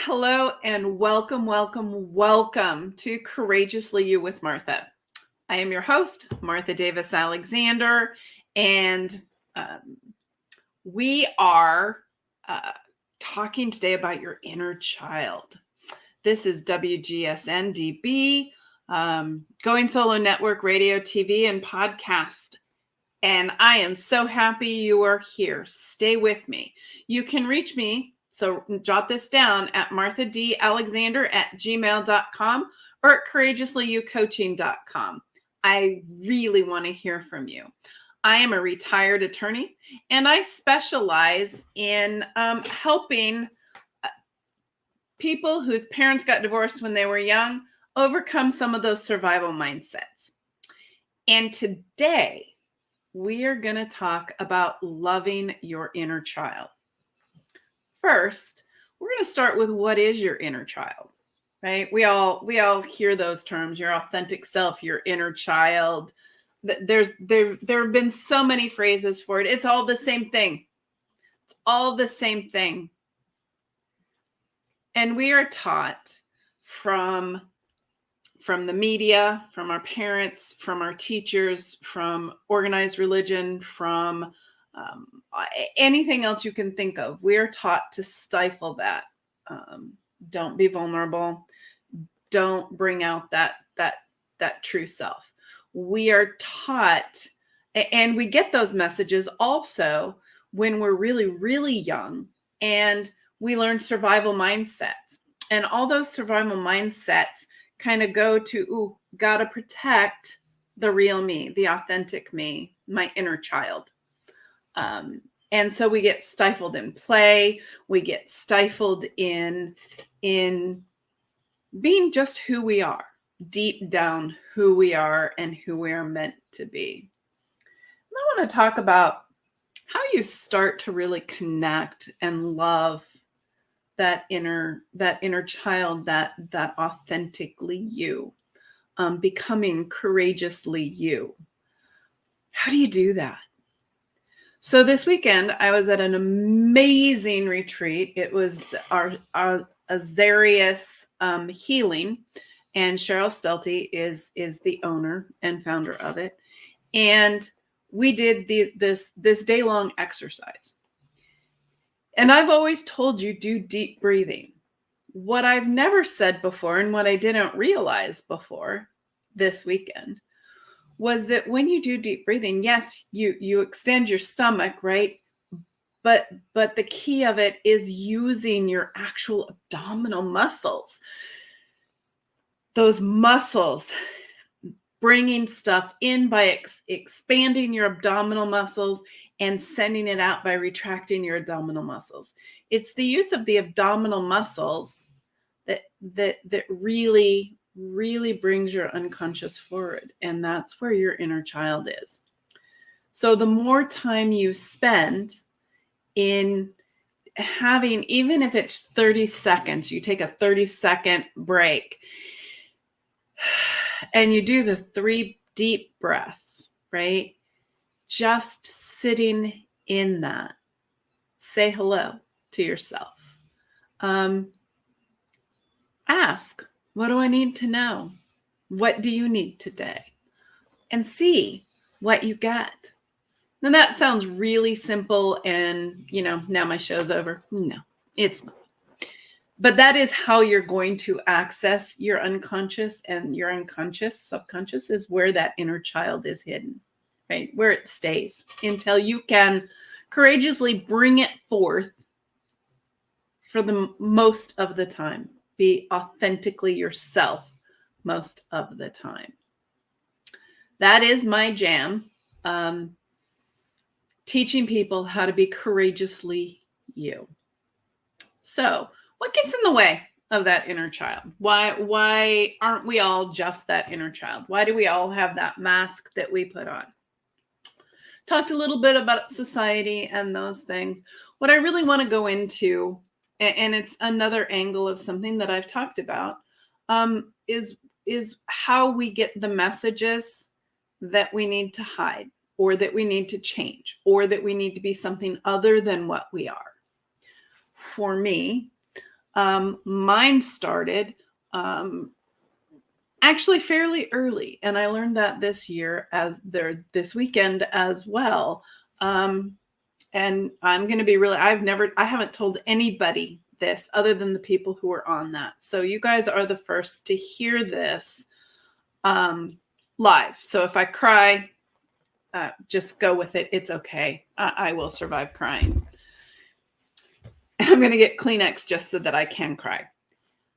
hello, and welcome to Courageously You with Martha. I am your host, Martha Davis Alexander, and we are talking today about your inner child. This is WGSN-DB, Going Solo Network Radio, TV, and podcast. And I am so happy you are here. Stay with me. You can reach me, so jot this down, at marthadalexander@gmail.com or at courageouslyoucoaching.com. I really want to hear from you. I am a retired attorney, and I specialize in helping people whose parents got divorced when they were young overcome some of those survival mindsets. And today, we are going to talk about loving your inner child. First, we're going to start with what is your inner child, right? We all hear those terms, your authentic self, your inner child. There have been so many phrases for it. It's all the same thing. It's all the same thing. And we are taught from the media, from our parents, from our teachers, from organized religion, from anything else you can think of. We are taught to stifle that. Don't be vulnerable. Don't bring out that true self. We are taught, and we get those messages also when we're really, really young, and we learn survival mindsets. And all those survival mindsets kind of go to, gotta protect the real me, the authentic me, my inner child. And so we get stifled in play. We get stifled in being just who we are, deep down who we are and who we are meant to be. And I want to talk about how you start to really connect and love that inner child, that authentically you, becoming courageously you. How do you do that? So this weekend, I was at an amazing retreat. It was our Azarius Healing, and Cheryl Stelty is the owner and founder of it. And we did this day-long exercise. And I've always told you, do deep breathing. What I've never said before, and what I didn't realize before this weekend, was that when you do deep breathing, yes, you extend your stomach, right? But the key of it is using your actual abdominal muscles. Those muscles, bringing stuff in by expanding your abdominal muscles and sending it out by retracting your abdominal muscles. It's the use of the abdominal muscles that really, really brings your unconscious forward. And that's where your inner child is. So the more time you spend in having, even if it's 30 seconds, you take a 30-second break and you do the 3 deep breaths, right? Just sitting in that. Say hello to yourself. Ask, what do I need to know? What do you need today? And see what you get. Now that sounds really simple and, now my show's over. No, it's not. But that is how you're going to access your unconscious, and your unconscious, subconscious is where that inner child is hidden, right? Where it stays until you can courageously bring it forth for the most of the time. Be authentically yourself most of the time. That is my jam. Teaching people how to be courageously you. So, what gets in the way of that inner child? Why aren't we all just that inner child? Why do we all have that mask that we put on? Talked a little bit about society and those things. What I really want to go into, and it's another angle of something that I've talked about, is how we get the messages that we need to hide, or that we need to change, or that we need to be something other than what we are. For me, Mine started actually fairly early, and I learned that this this weekend as well. And I'm going to be really, I haven't told anybody this other than the people who are on that. So you guys are the first to hear this live. So if I cry, just go with it. It's okay. I will survive crying. I'm going to get Kleenex just so that I can cry.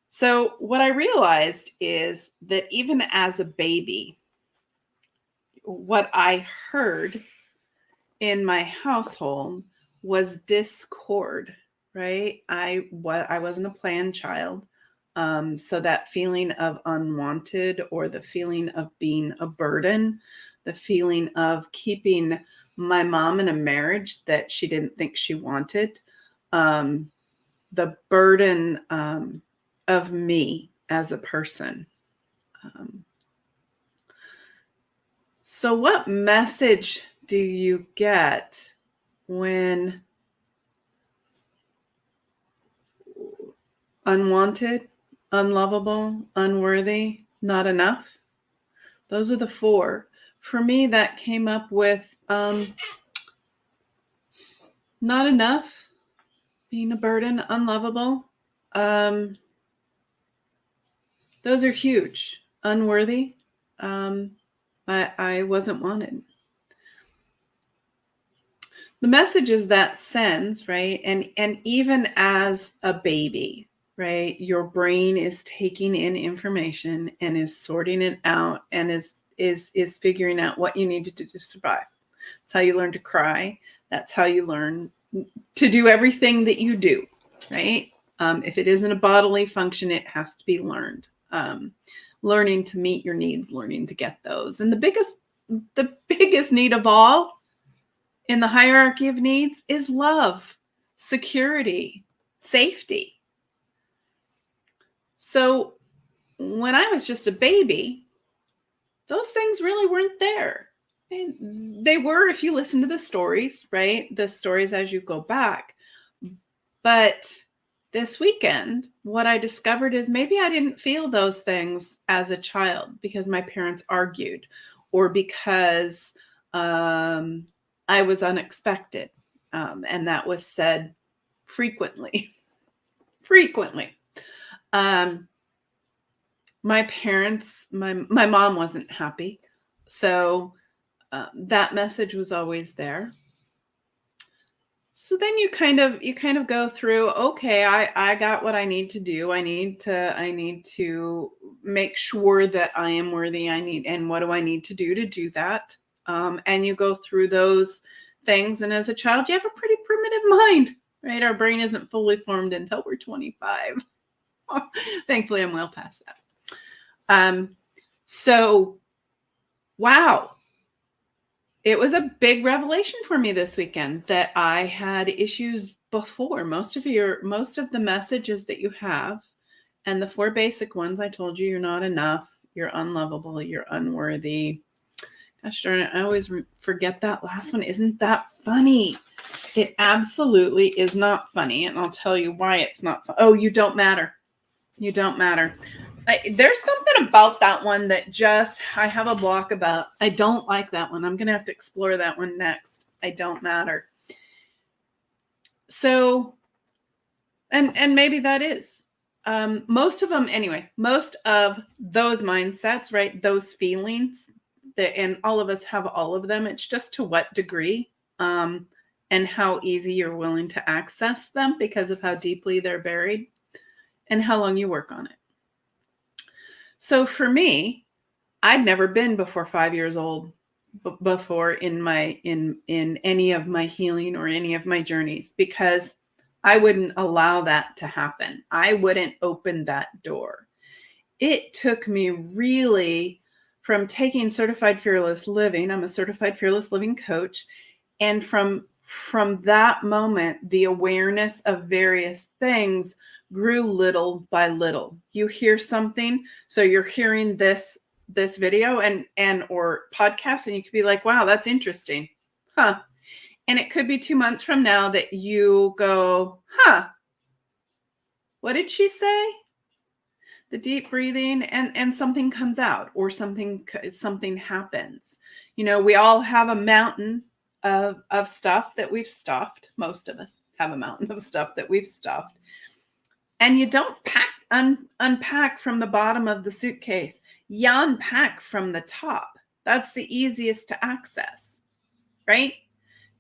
So what I realized is that even as a baby, what I heard in my household was discord, right? I wasn't a planned child. So that feeling of unwanted, or the feeling of being a burden, the feeling of keeping my mom in a marriage that she didn't think she wanted, the burden of me as a person. So what message do you get when unwanted, unlovable, unworthy, not enough? Those are the four. For me, that came up with not enough, being a burden, unlovable. Those are huge. Unworthy. I wasn't wanted. The messages that sends, right? And even as a baby, right? Your brain is taking in information and is sorting it out and is figuring out what you need to do to survive. That's how you learn to cry. That's how you learn to do everything that you do, right? If it isn't a bodily function, it has to be learned. Learning to meet your needs, learning to get those. And the biggest need of all in the hierarchy of needs is love, security, safety. So when I was just a baby, those things really weren't there. And they were if you listen to the stories, right? The stories as you go back. But this weekend, what I discovered is maybe I didn't feel those things as a child because my parents argued, or because I was unexpected. And that was said frequently. My parents, my mom wasn't happy. So that message was always there. So then you kind of go through, okay, I got what I need to do. I need to make sure that I am worthy. And what do I need to do that? And you go through those things. And as a child, you have a pretty primitive mind, right? Our brain isn't fully formed until we're 25. Thankfully, I'm well past that. So, wow. It was a big revelation for me this weekend that I had issues before. Most of the messages that you have, and the four basic ones I told you: you're not enough, you're unlovable, you're unworthy. Gosh darn it, I always forget that last one. Isn't that funny? It absolutely is not funny, and I'll tell you why it's not fun. Oh, you don't matter. You don't matter. There's something about that one that I have a block about. I don't like that one. I'm going to have to explore that one next. I don't matter. So, and maybe that is. Most of them, anyway, most of those mindsets, right? Those feelings, and all of us have all of them. It's just to what degree and how easy you're willing to access them because of how deeply they're buried and how long you work on it. So for me, I'd never been before 5 years old before in any of my healing or any of my journeys, because I wouldn't allow that to happen. I wouldn't open that door. It took me really, from taking Certified Fearless Living, I'm a Certified Fearless Living coach, and from that moment, the awareness of various things grew little by little. You hear something, so you're hearing this video and or podcast, and you could be like, wow, that's interesting. Huh. And it could be 2 months from now that you go, huh, What did she say? The deep breathing, and something comes out, or something happens. We all have a mountain of stuff that we've stuffed. Most of us have a mountain of stuff that we've stuffed. And you don't unpack from the bottom of the suitcase. You unpack from the top. That's the easiest to access, right?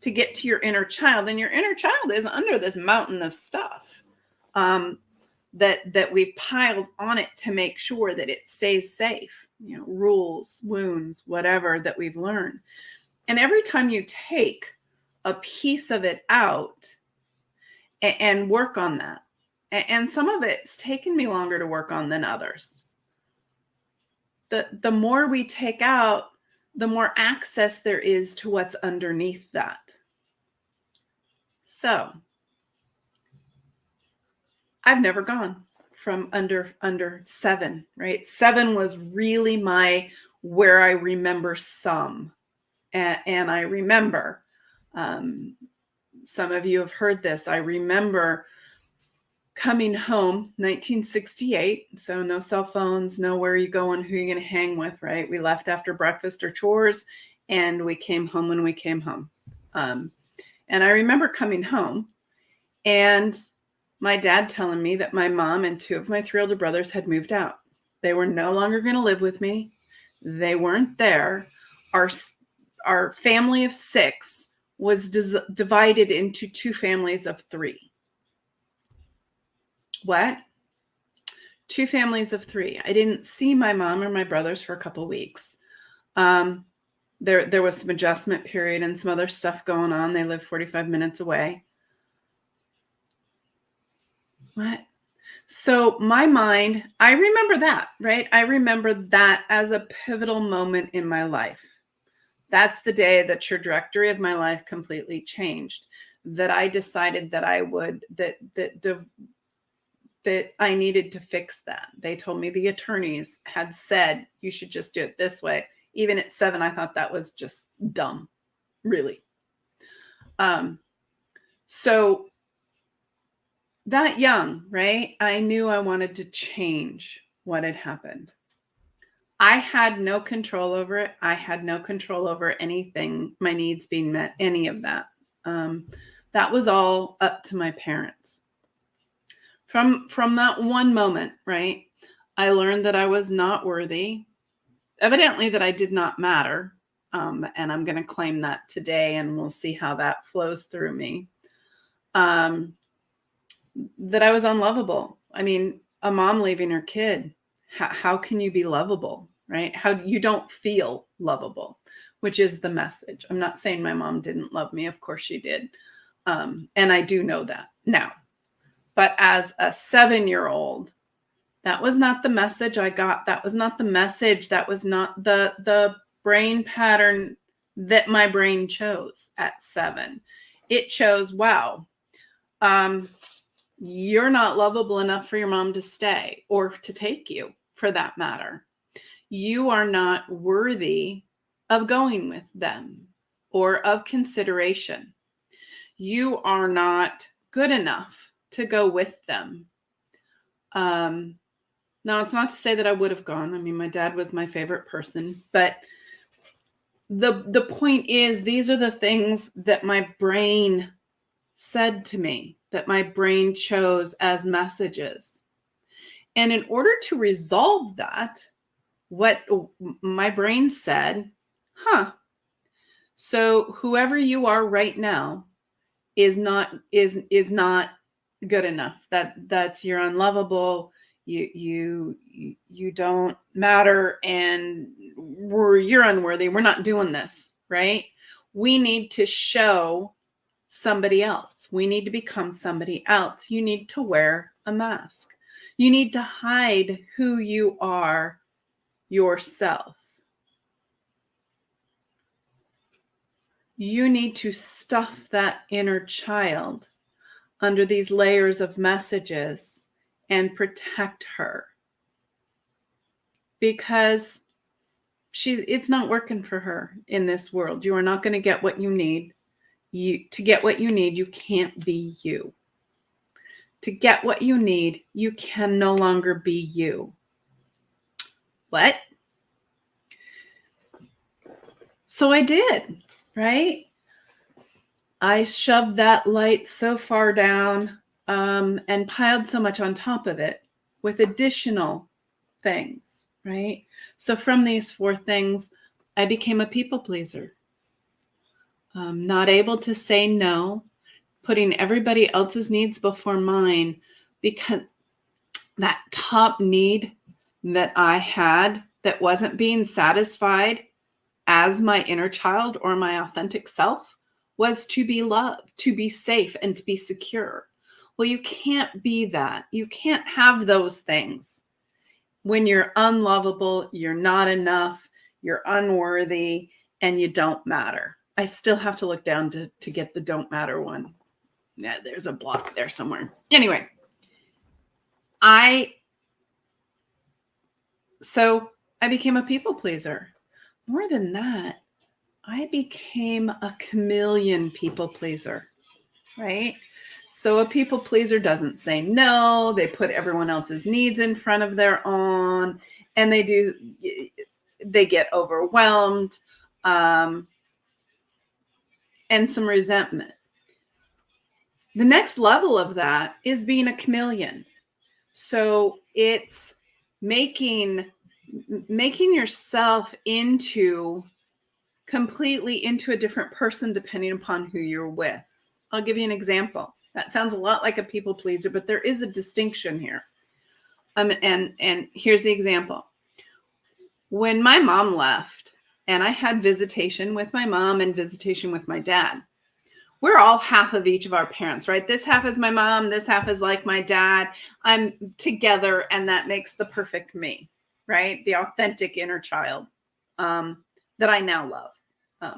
To get to your inner child. And your inner child is under this mountain of stuff that we've piled on it to make sure that it stays safe. Rules, wounds, whatever that we've learned. And every time you take a piece of it out and work on that, and some of it's taken me longer to work on than others. The more we take out, the more access there is to what's underneath that. So I've never gone from under 7, right? 7 was really where I remember some. And I remember, some of you have heard this. I remember coming home, 1968. So no cell phones, no where are you going, who are you going to hang with, right? We left after breakfast or chores, and we came home when we came home. And I remember coming home and my dad telling me that my mom and 2 of my 3 older brothers had moved out. They were no longer going to live with me. They weren't there. Our family of 6 was divided into 2 families of 3. What? 2 families of 3. I didn't see my mom or my brothers for a couple of weeks. There was some adjustment period and some other stuff going on. They live 45 minutes away. What? So my mind, I remember that, right? I remember that as a pivotal moment in my life. That's the day that the trajectory of my life completely changed. That I decided that I would, that I needed to fix that. They told me the attorneys had said, you should just do it this way. Even at 7, I thought that was just dumb, really. So that young, right? I knew I wanted to change what had happened. I had no control over it. I had no control over anything, my needs being met, any of that. That was all up to my parents. From that one moment, right, I learned that I was not worthy, evidently that I did not matter, and I'm going to claim that today, and we'll see how that flows through me, that I was unlovable. I mean, a mom leaving her kid, how can you be lovable, right? How you don't feel lovable, which is the message. I'm not saying my mom didn't love me. Of course she did. And I do know that now. But as a 7-year-old, that was not the message I got. That was not the message. That was not the brain pattern that my brain chose at 7. It chose, wow, you're not lovable enough for your mom to stay or to take you, for that matter. You are not worthy of going with them or of consideration. You are not good enough to go with them. Now, it's not to say that I would have gone. I mean, my dad was my favorite person, but the point is, these are the things that my brain said to me, that my brain chose as messages. And in order to resolve that, what my brain said, so whoever you are right now is not good enough. That's you're unlovable. You don't matter, and you're unworthy. We're not doing this, right? We need to show somebody else. We need to become somebody else. You need to wear a mask. You need to hide who you are yourself. You need to stuff that inner child under these layers of messages and protect her, because it's not working for her in this world. You are not going to get what you need. To get what you need, you can't be you. to get what you need, you can no longer be you. What? So I did, right? I shoved that light so far down and piled so much on top of it with additional things, right? So from these 4 things, I became a people pleaser. Not able to say no, putting everybody else's needs before mine, because that top need that I had that wasn't being satisfied as my inner child or my authentic self was to be loved, to be safe, and to be secure. Well, you can't be that. You can't have those things when you're unlovable, you're not enough, you're unworthy, and you don't matter. I still have to look down to get the don't matter one. Yeah, there's a block there somewhere. Anyway, so I became a people pleaser. More than that, I became a chameleon people pleaser, right? So a people pleaser doesn't say no. They put everyone else's needs in front of their own, and they get overwhelmed, and some resentment. The next level of that is being a chameleon. So it's making yourself completely into a different person depending upon who you're with. I'll give you an example. That sounds a lot like a people pleaser, but there is a distinction here. And here's the example. When my mom left and I had visitation with my mom and visitation with my dad, we're all half of each of our parents, right? This half is my mom. This half is like my dad. I'm together, and that makes the perfect me, right? The authentic inner child that I now love,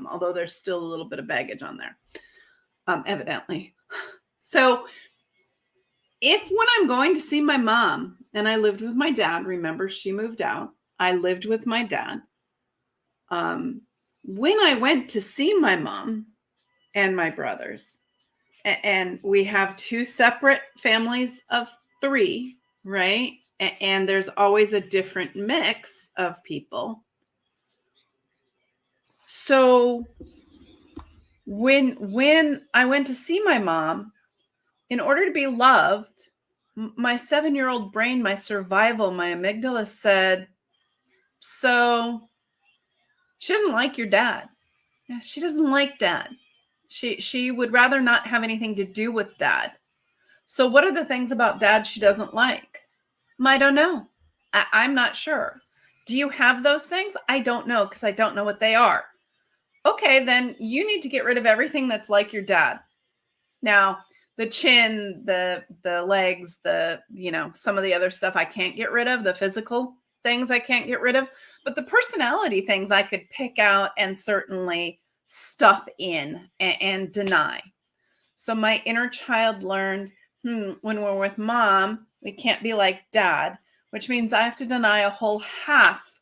although there's still a little bit of baggage on there, evidently. So when I'm going to see my mom, and I lived with my dad, remember she moved out, I lived with my dad. When I went to see my mom and my brothers, and we have 2 separate families of 3, right? And there's always a different mix of people. So when I went to see my mom, in order to be loved, my 7-year-old brain, my survival, my amygdala said, so she doesn't like your dad. Yeah, she doesn't like dad. She would rather not have anything to do with dad. So what are the things about dad she doesn't like? I don't know. I'm not sure. Do you have those things? I don't know, because I don't know what they are. Okay, then you need to get rid of everything that's like your dad. Now, the chin, the legs, some of the other stuff I can't get rid of, the physical things I can't get rid of, but the personality things I could pick out and certainly stuff in and deny. So my inner child learned, when we're with mom, we can't be like dad, which means I have to deny a whole half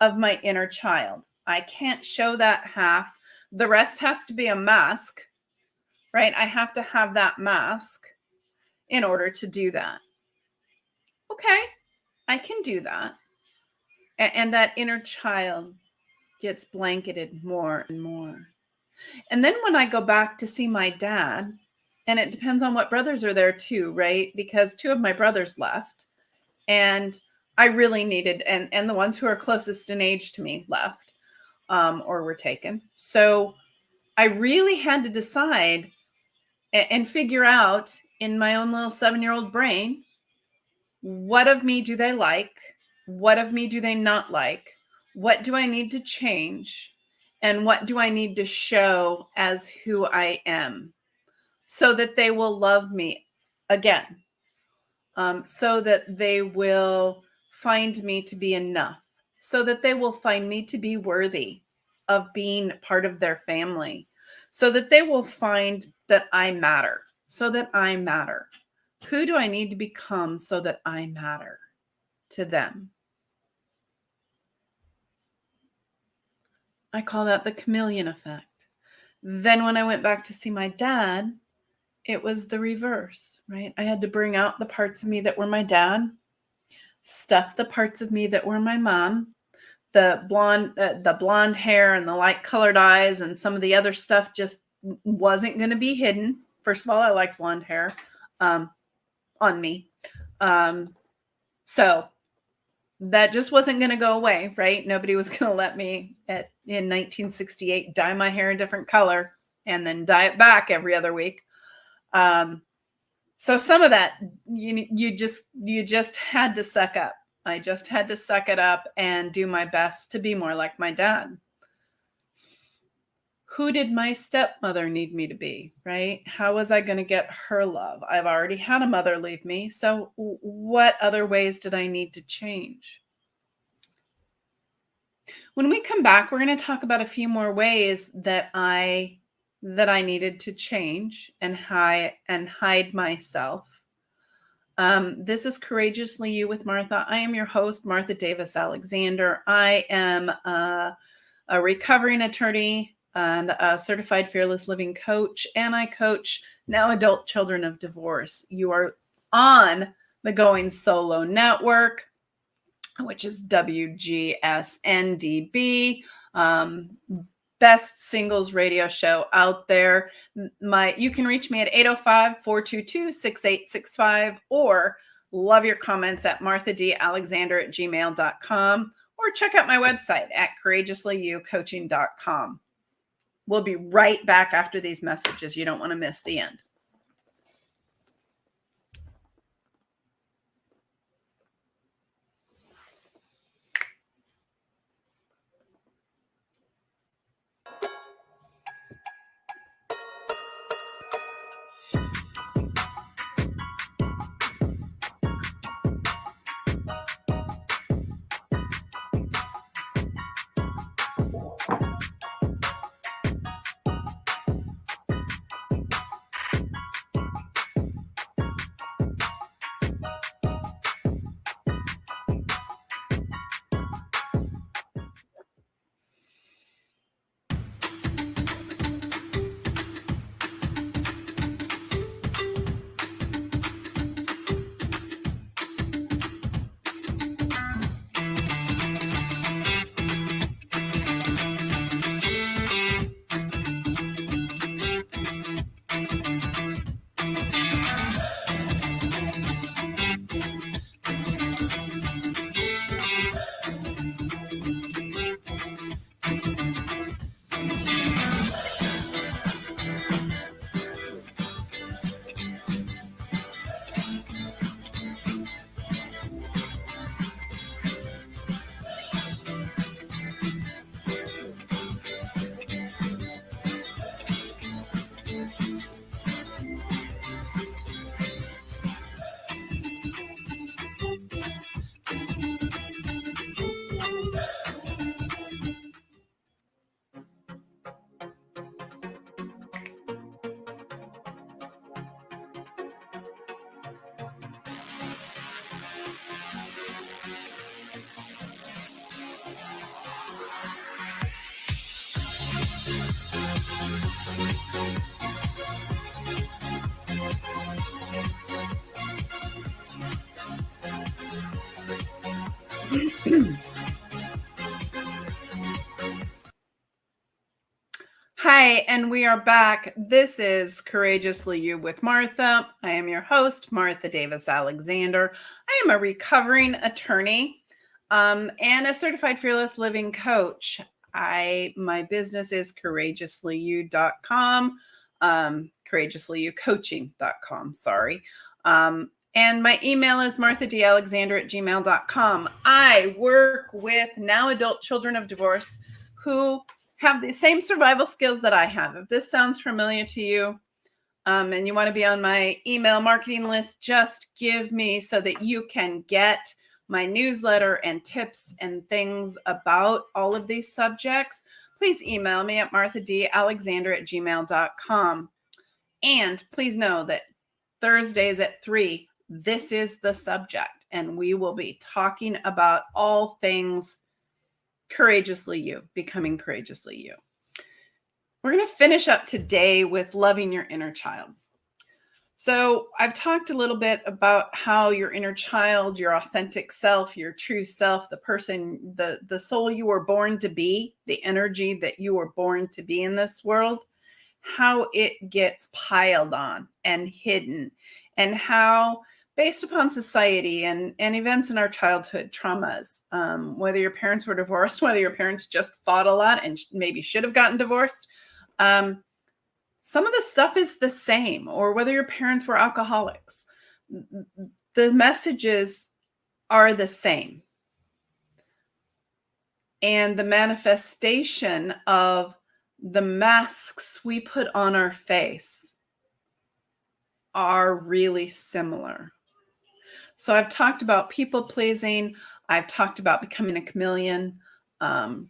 of my inner child. I can't show that half. The rest has to be a mask, right? I have to have that mask in order to do that. Okay, I can do that. And that inner child gets blanketed more and more. And then when I go back to see my dad, and it depends on what brothers are there too, right? Because 2 of my brothers left, and I really needed, and the ones who are closest in age to me left, or were taken. So I really had to decide and figure out in my own little 7-year-old brain, what of me do they like? What of me do they not like? What do I need to change? And what do I need to show as who I am so that they will love me again? So that they will find me to be enough, so that they will find me to be worthy of being part of their family, so that they will find that I matter, so that I matter. Who do I need to become so that I matter to them? I call that the chameleon effect. Then when I went back to see my dad, it was the reverse, right? I had to bring out the parts of me that were my dad, stuff the parts of me that were my mom, the blonde hair and the light colored eyes and some of the other stuff just wasn't going to be hidden. First of all, I like blonde hair on me. So that just wasn't going to go away, right? Nobody was going to let me in 1968 dye my hair a different color and then dye it back every other week. So some of that you just had to suck up. I just had to suck it up and do my best to be more like my dad. Who did my stepmother need me to be, right? How was I going to get her love? I've already had a mother leave me. So what other ways did I need to change? When we come back, we're going to talk about a few more ways that I needed to change and hide myself. This is Courageously You with Martha. I am your host, Martha Davis Alexander. I am a recovering attorney and a certified fearless living coach, and I coach now adult children of divorce. You are on the Going Solo Network, which is WGSN-DB, best singles radio show out there. You can reach me at 805-422-6865 or love your comments at marthadalexander@gmail.com or check out my website at courageouslyyoucoaching.com. We'll be right back after these messages. You don't want to miss the end. Hi, and we are back. This is Courageously You with Martha. I am your host, Martha Davis Alexander. I am a recovering attorney and a certified fearless living coach. My business is courageouslyyou.com, courageouslyyoucoaching.com, sorry. And my email is marthadalexander@gmail.com. I work with now adult children of divorce who have the same survival skills that I have. If this sounds familiar to you and you want to be on my email marketing list, just give me so that you can get my newsletter and tips and things about all of these subjects. Please email me at marthadalexander@gmail.com. And please know that Thursdays at 3, this is the subject, and we will be talking about all things Courageously You, becoming courageously you. We're going to finish up today with loving your inner child. So I've talked a little bit about how your inner child, your authentic self, your true self, the person, the soul you were born to be, the energy that you were born to be in this world, how it gets piled on and hidden, and how based upon society and events in our childhood, traumas, whether your parents were divorced, whether your parents just fought a lot and maybe should have gotten divorced, some of the stuff is the same, or whether your parents were alcoholics, the messages are the same. And the manifestation of the masks we put on our face are really similar. So I've talked about people pleasing. I've talked about becoming a chameleon. The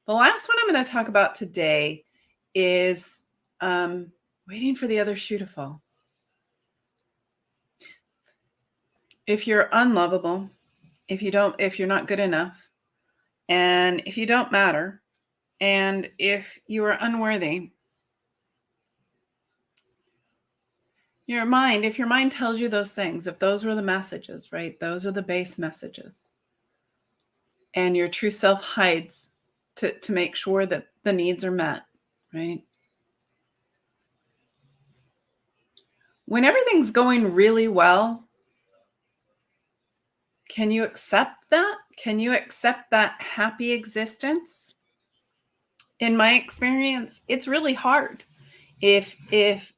last one I'm going to talk about today is waiting for the other shoe to fall. If you're unlovable, if you're not good enough, and if you don't matter, and if you are unworthy, if your mind tells you those things, if those were the messages, right? Those are the base messages. And your true self hides to make sure that the needs are met, right? When everything's going really well, can you accept that? Can you accept that happy existence? In my experience, it's really hard. If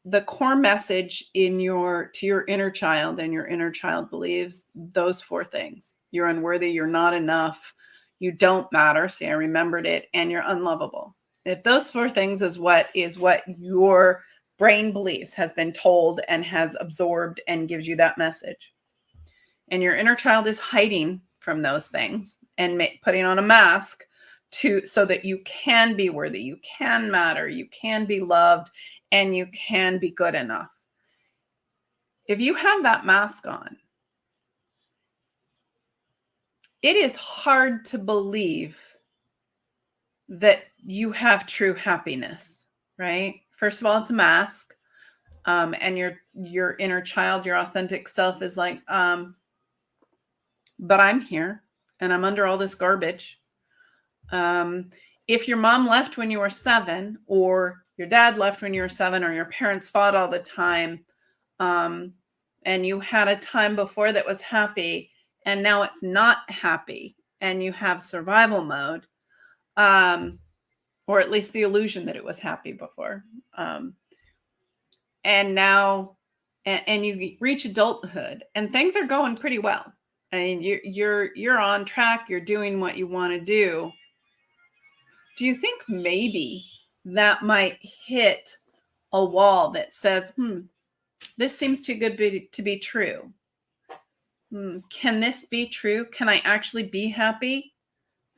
the core message to your inner child, and your inner child believes those four things: you're unworthy, you're not enough, you don't matter, see, I remembered it, and you're unlovable. If those four things is what your brain believes, has been told and has absorbed and gives you that message, and your inner child is hiding from those things and putting on a mask so that you can be worthy, you can matter, you can be loved, and you can be good enough. If you have that mask on, it is hard to believe that you have true happiness, right? First of all, it's a mask. And your inner child, your authentic self is like, but I'm here and I'm under all this garbage. If your mom left when you were 7, or your dad left when you were 7, or your parents fought all the time, and you had a time before that was happy, and now it's not happy, and you have survival mode, or at least the illusion that it was happy before, and now, and you reach adulthood, and things are going pretty well, and you're on track, you're doing what you want to do. Do you think maybe that might hit a wall that says, this seems too good to be true? Can this be true? Can I actually be happy?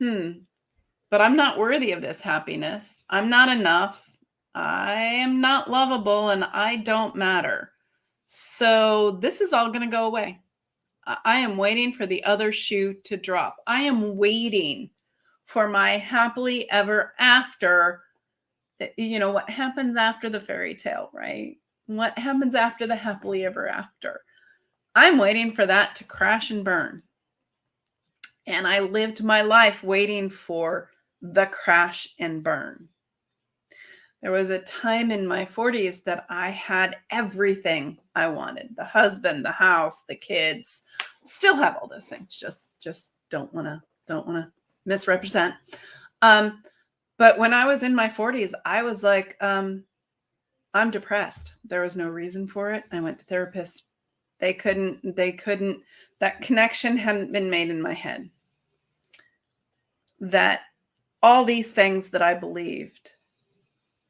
But I'm not worthy of this happiness. I'm not enough. I am not lovable, and I don't matter. So this is all going to go away. I am waiting for the other shoe to drop. I am waiting for my happily ever after. What happens after the fairy tale, right? What happens after the happily ever after? I'm waiting for that to crash and burn. And I lived my life waiting for the crash and burn. There was a time in my 40s that I had everything I wanted: the husband, the house, the kids. Still have all those things. Just don't want to misrepresent. But when I was in my 40s, I was like, I'm depressed. There was no reason for it. I went to therapists. They couldn't, that connection hadn't been made in my head. That all these things that I believed,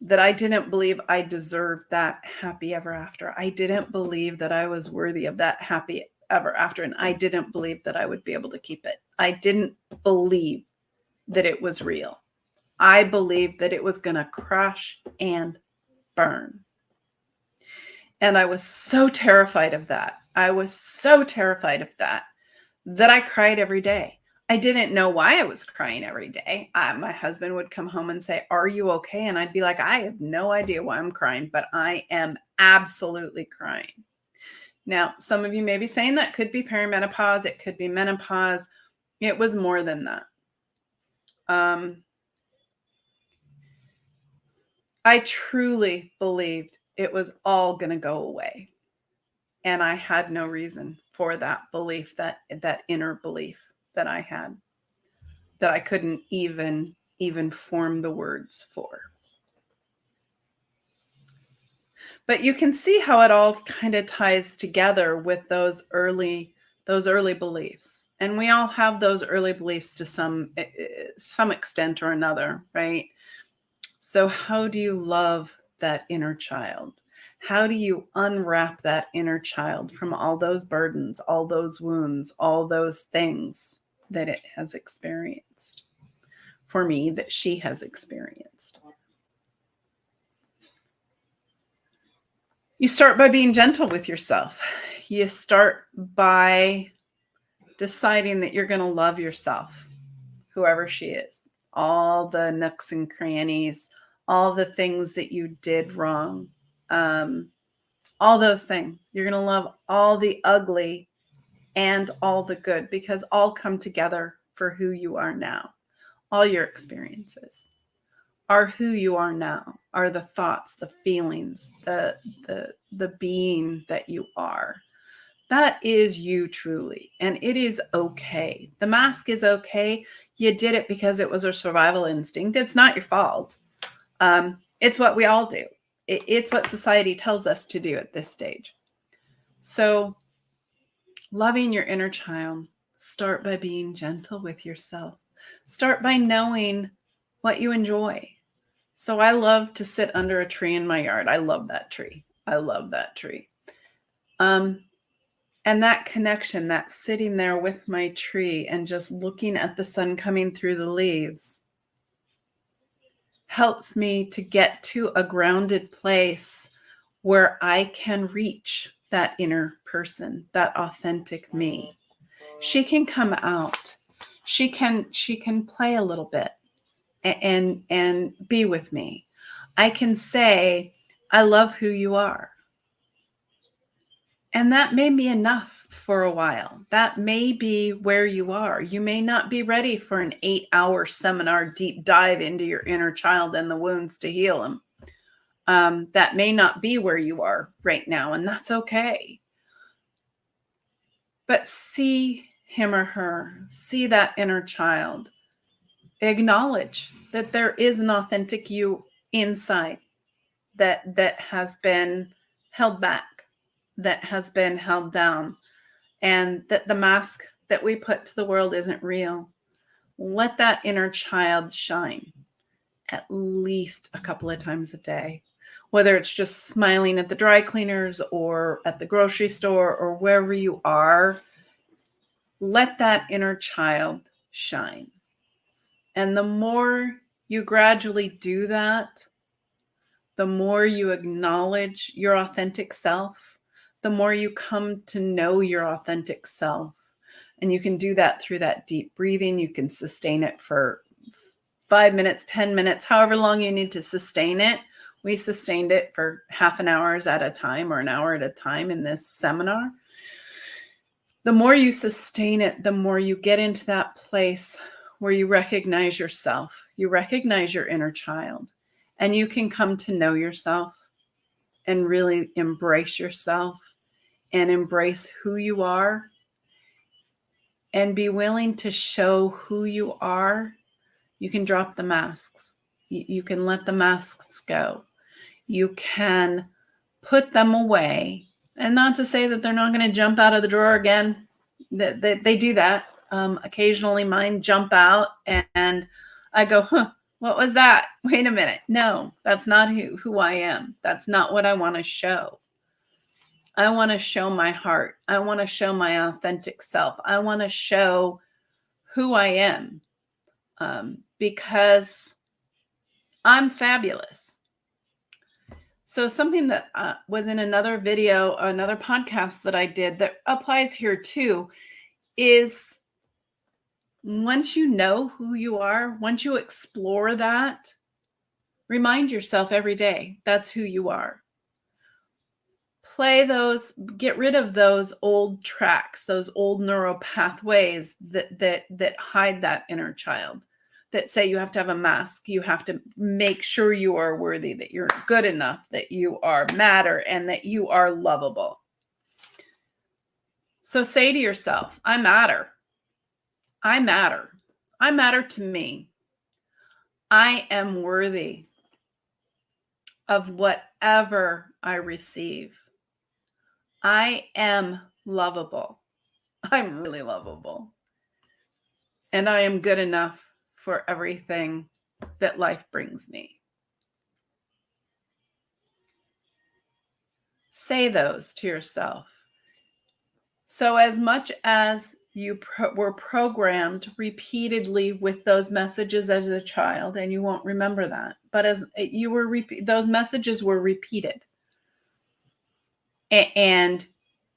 that I didn't believe I deserved that happy ever after. I didn't believe that I was worthy of that happy ever after. And I didn't believe that I would be able to keep it. I didn't believe that it was real. I believed that it was going to crash and burn. And I was so terrified of that. I cried every day. I didn't know why I was crying every day. My husband would come home and say, "Are you okay?" And I'd be like, "I have no idea why I'm crying, but I am absolutely crying." Now, some of you may be saying that could be perimenopause. It could be menopause. It was more than that. I truly believed it was all going to go away. And I had no reason for that belief, that inner belief that I had, that I couldn't even form the words for. But you can see how it all kind of ties together with those early beliefs. And we all have those early beliefs to some extent or another, right? So how do you love that inner child? How do you unwrap that inner child from all those burdens, all those wounds, all those things that it has experienced? For me, that she has experienced. You start by being gentle with yourself. You start by deciding that you're going to love yourself, whoever she is. All the nooks and crannies, all the things that you did wrong, all those things. You're going to love all the ugly and all the good, because all come together for who you are now. All your experiences are who you are now, are the thoughts, the feelings, the being that you are. That is you truly. And it is okay. The mask is okay. You did it because it was a survival instinct. It's not your fault. It's what we all do. It's what society tells us to do at this stage. So loving your inner child, start by being gentle with yourself. Start by knowing what you enjoy. So I love to sit under a tree in my yard. I love that tree. I love that tree. And that connection, that sitting there with my tree and just looking at the sun coming through the leaves, helps me to get to a grounded place where I can reach that inner person, that authentic me. She can come out. She can play a little bit and be with me. I can say, I love who you are. And that may be enough for a while. That may be where you are. You may not be ready for an 8-hour seminar deep dive into your inner child and the wounds to heal them. That may not be where you are right now, and that's okay. But see him or her, see that inner child. Acknowledge that there is an authentic you inside that has been held back, that has been held down, and that the mask that we put to the world isn't real. Let that inner child shine at least a couple of times a day, whether it's just smiling at the dry cleaners or at the grocery store or wherever you are. Let that inner child shine. And the more you gradually do that, the more you acknowledge your authentic self, the more you come to know your authentic self. And you can do that through that deep breathing. You can sustain it for 5 minutes, 10 minutes, however long you need to sustain it. We sustained it for half an hour at a time or an hour at a time in this seminar. The more you sustain it, the more you get into that place where you recognize yourself, you recognize your inner child, and you can come to know yourself and really embrace yourself and embrace who you are and be willing to show who you are. You can drop the masks. You can let the masks go. You can put them away, and not to say that they're not going to jump out of the drawer again. They do that. Occasionally mine jump out and I go, what was that? Wait a minute. No, that's not who I am. That's not what I want to show. I want to show my heart. I want to show my authentic self. I want to show who I am because I'm fabulous. So something that was in another video, another podcast that I did that applies here too, is once you know who you are, once you explore that, remind yourself every day, that's who you are. Get rid of those old tracks, those old neural pathways that hide that inner child, that say you have to have a mask, you have to make sure you are worthy, that you're good enough, that you are matter, and that you are lovable. So say to yourself, I matter. I matter. I matter to me. I am worthy of whatever I receive. I am lovable. I'm really lovable. And I am good enough for everything that life brings me. Say those to yourself. So as much as you were programmed repeatedly with those messages as a child, and you won't remember that, but as you were, those messages were repeated. And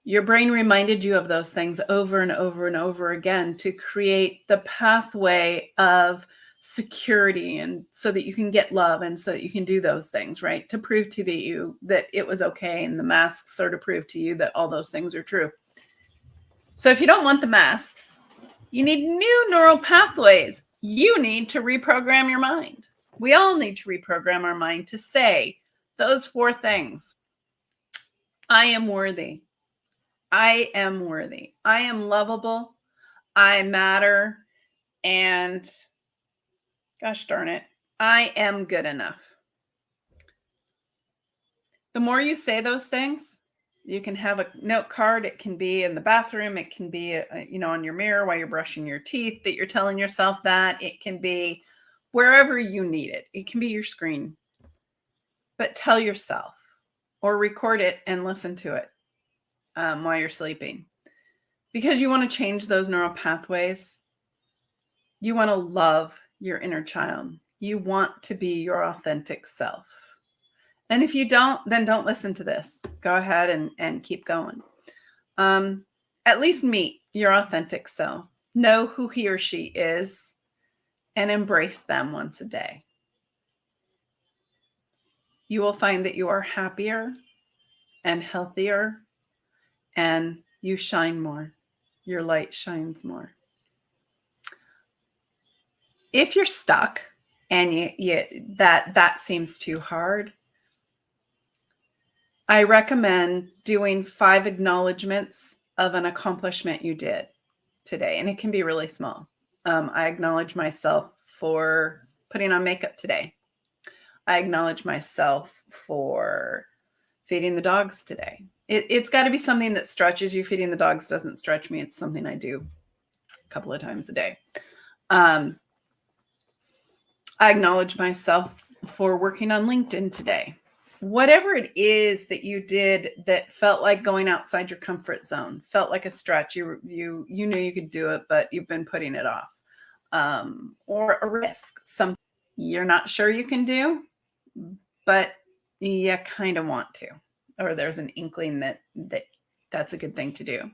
your brain reminded you of those things over and over and over again to create the pathway of security, and so that you can get love, and so that you can do those things, right? To prove to you that it was okay, and the masks sort of prove to you that all those things are true. So if you don't want the masks, you need new neural pathways. You need to reprogram your mind. We all need to reprogram our mind to say those 4 things. I am worthy. I am worthy. I am lovable. I matter. And gosh darn it, I am good enough. The more you say those things, you can have a note card. It can be in the bathroom. It can be, on your mirror while you're brushing your teeth, that you're telling yourself that. It can be wherever you need it. It can be your screen. But tell yourself, or record it and listen to it while you're sleeping. Because you want to change those neural pathways. You want to love your inner child. You want to be your authentic self. And if you don't, then don't listen to this. Go ahead and keep going. At least meet your authentic self. Know who he or she is and embrace them once a day. You will find that you are happier and healthier, and you shine more. Your light shines more. If you're stuck and that seems too hard, I recommend doing 5 acknowledgements of an accomplishment you did today. And it can be really small. I acknowledge myself for putting on makeup today. I acknowledge myself for feeding the dogs today. It's got to be something that stretches you. Feeding the dogs doesn't stretch me. It's something I do a couple of times a day. I acknowledge myself for working on LinkedIn today. Whatever it is that you did that felt like going outside your comfort zone, felt like a stretch, you knew you could do it, but you've been putting it off, or a risk, something you're not sure you can do, but you kind of want to, or there's an inkling that's a good thing to do,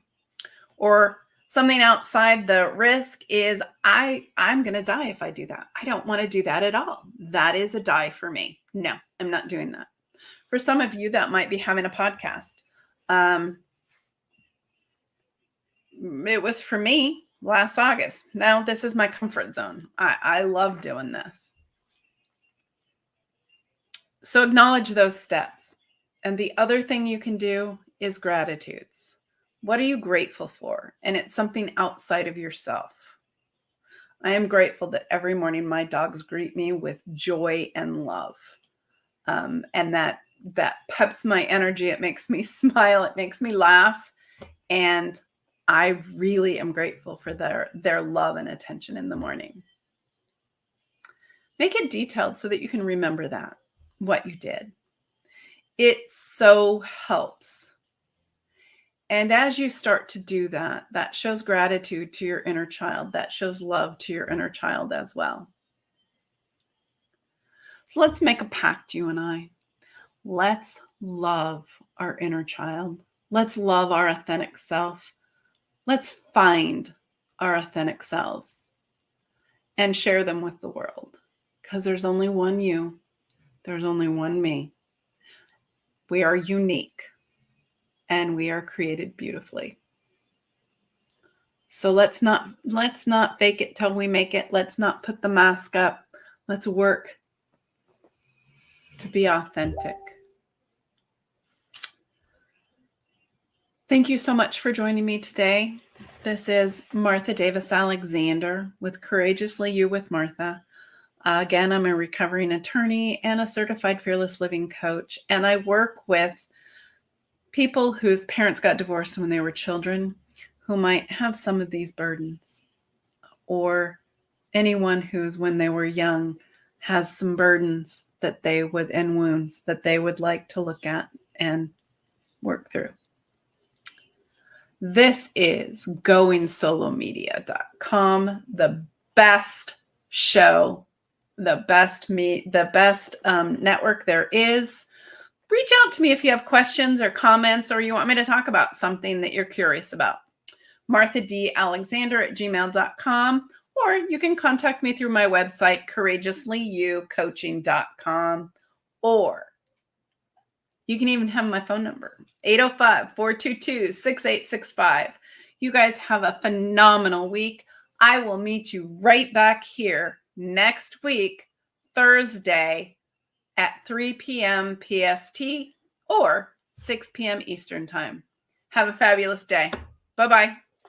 or something outside the risk is I'm going to die if I do that. I don't want to do that at all. That is a die for me. No, I'm not doing that. For some of you, that might be having a podcast. It was for me last August. Now this is my comfort zone. I love doing this. So acknowledge those steps. And the other thing you can do is gratitudes. What are you grateful for? And it's something outside of yourself. I am grateful that every morning my dogs greet me with joy and love. And that peps my energy. It makes me smile. It makes me laugh. And I really am grateful for their love and attention in the morning. Make it detailed so that you can remember what you did. It so helps. And as you start to do that, that shows gratitude to your inner child. That shows love to your inner child as well. So let's make a pact, you and I. Let's love our inner child. Let's love our authentic self. Let's find our authentic selves and share them with the world. Because there's only one you. There's only one me. We are unique. and we are created beautifully. So let's not fake it till we make it. Let's not put the mask up. Let's work to be authentic. Thank you so much for joining me today. This is Martha Davis Alexander with Courageously You with Martha. Again, I'm a recovering attorney and a certified fearless living coach, and I work with people whose parents got divorced when they were children, who might have some of these burdens, or anyone who's, when they were young, has some burdens that they would, and wounds that they would like to look at and work through. This is GoingSoloMedia.com, the best show, the best network there is. Reach out to me if you have questions or comments, or you want me to talk about something that you're curious about. MarthaDAlexander@gmail.com, or you can contact me through my website, CourageouslyYouCoaching.com, or you can even have my phone number, 805-422-6865. You guys have a phenomenal week. I will meet you right back here next week, Thursday, at 3 p.m. PST or 6 p.m. Eastern Time. Have a fabulous day. Bye-bye.